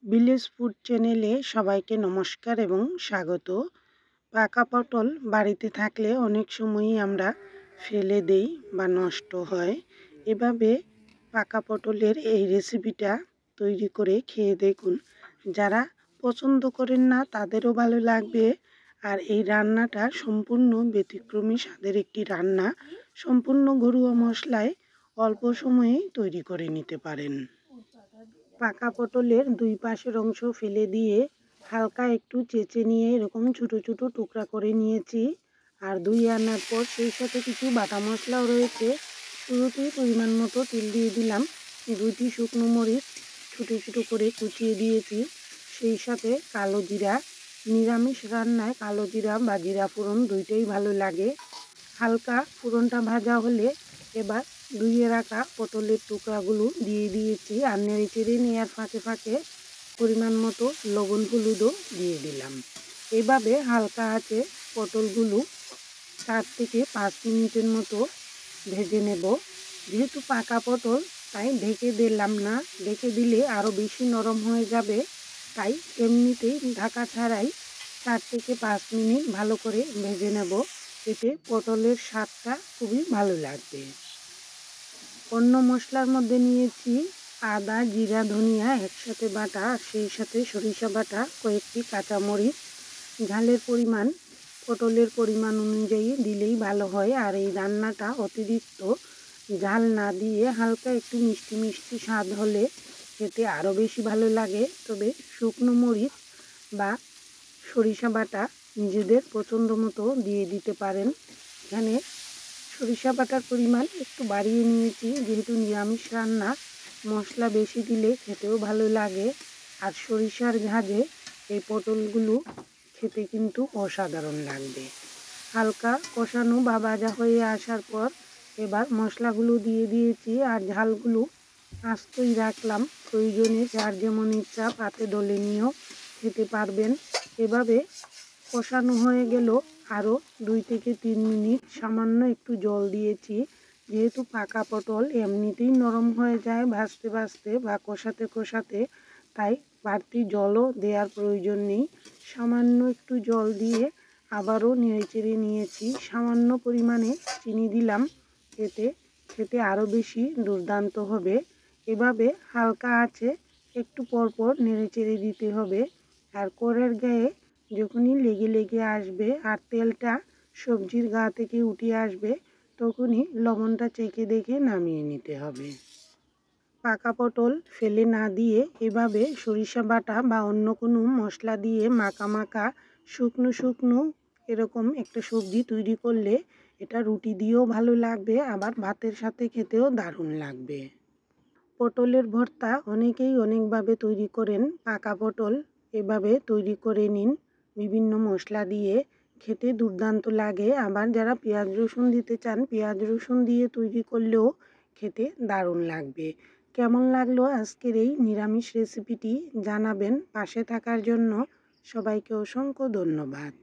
Village food চ্যানেলে সবাইকে নমস্কার এবং স্বাগত। পাকা পটল বাড়িতে থাকলে অনেক সময়ই আমরা ফেলে দেই বা নষ্ট হয়। এভাবে পাকা পটলের এই রেসিপিটা তৈরি করে খেয়ে দেখুন। যারা পছন্দ করেন না তাদেরও ভালো লাগবে। আর এই রান্নাটা সম্পূর্ণ ব্যতিক্রমী স্বাদের একটি রান্না। সম্পূর্ণ ঘরোয়া মশলায় অল্প সময়েই তৈরি করে নিতে পারেন। পাকা পটলের দুই পাশের অংশ ফেলে দিয়ে হালকা একটু চেঁচে নিয়ে এরকম ছোটো ছোটো টুকরা করে নিয়েছি। আর ধুয়ে আনার পর সেই সাথে কিছু বাটা মশলাও রয়েছে। শুরুতেই পরিমাণ মতো তেল দিয়ে দিলাম। 2টি শুকনো মরিচ ছোটো ছোটো করে কুচিয়ে দিয়েছি। সেই সাথে কালো জিরা, নিরামিষ রান্নায় কালো জিরা বা জিরা ফোড়ন দুইটাই ভালো লাগে। হালকা ফোড়নটা ভাজা হলে এবার ধুয়ে রাখা পটলের টুকরাগুলো দিয়ে দিয়েছি আর নেড়ে চেড়ে নেওয়ার ফাঁকে ফাঁকে পরিমাণ মতো লবণ হলুদও দিয়ে দিলাম। এভাবে হালকা আঁচে পটলগুলো 4 থেকে 5 মিনিটের মতো ভেজে নেব। যেহেতু পাকা পটল তাই ঢেকে দিলাম না, ঢেকে দিলে আরও বেশি নরম হয়ে যাবে। তাই এমনিতেই ঢাকা ছাড়াই 4 থেকে 5 মিনিট ভালো করে ভেজে নেব। এতে পটলের স্বাদটা খুবই ভালো লাগবে। অন্য মশলার মধ্যে নিয়েছি আদা, জিরা, ধনিয়া একসাথে বাটা, সেই সাথে সরিষা বাটা, কয়েকটি কাঁচামরিচ। ঝালের পরিমাণ পটলের পরিমাণ অনুযায়ী দিলেই ভালো হয়। আর এই রান্নাটা অতিরিক্ত ঝাল না দিয়ে হালকা একটু মিষ্টি মিষ্টি স্বাদ হলে খেতে আরও বেশি ভালো লাগে। তবে শুকনো মরিচ বা সরিষা বাটা নিজেদের পছন্দ মতো দিয়ে দিতে পারেন। এখানে সরিষা বাটার পরিমাণ একটু বাড়িয়ে নিয়েছি, যেহেতু নিরামিষ রান্না মশলা বেশি দিলে খেতেও ভালো লাগে। আর সরিষার ঝাঁঝে এই পটলগুলো খেতে কিন্তু অসাধারণ লাগবে। হালকা কষানো বা ভাজা হয়ে আসার পর এবার মশলাগুলো দিয়ে দিয়েছি আর ঝালগুলো আস্তই রাখলাম। প্রয়োজনে যার যেমন ইচ্ছা পাতে ডলে নিয়েও খেতে পারবেন। এভাবে কষানো হয়ে গেল আরও 2 থেকে 3 মিনিট সামান্য একটু জল দিয়েছি। যেহেতু পাকা পটল এমনিতেই নরম হয়ে যায় ভাজতে ভাজতে বা কষাতে কষাতে, তাই বাড়তি জলও দেওয়ার প্রয়োজন নেই। সামান্য একটু জল দিয়ে আবারও নেড়েচেড়ে নিয়েছি। সামান্য পরিমাণে চিনি দিলাম, এতে খেতে আরও বেশি দুর্দান্ত হবে। এভাবে হালকা আঁচে একটু পরপর নেড়েচেড়ে দিতে হবে। আর কড়াইয়ের গায়ে যখনই লেগে লেগে আসবে আর তেলটা সবজির গা থেকে উঠে আসবে, তখনই লবণটা চেখে দেখে নামিয়ে নিতে হবে। পাকা পটল ফেলে না দিয়ে এভাবে সরিষা বাটা বা অন্য কোনো মশলা দিয়ে মাখা মাখা শুকনো শুকনো এরকম একটা সবজি তৈরি করলে এটা রুটি দিয়েও ভালো লাগবে, আবার ভাতের সাথে খেতেও দারুণ লাগবে। পটলের ভর্তা অনেকেই অনেকভাবে তৈরি করেন। পাকা পটল এভাবে তৈরি করে নিন বিভিন্ন মশলা দিয়ে, খেতে দুর্দান্ত লাগে। আবার যারা পেঁয়াজ রসুন দিতে চান পেঁয়াজ রসুন দিয়ে তৈরি করলেও খেতে দারুণ লাগবে। কেমন লাগলো আজকের এই নিরামিষ রেসিপিটি জানাবেন। পাশে থাকার জন্য সবাইকে অসংখ্য ধন্যবাদ।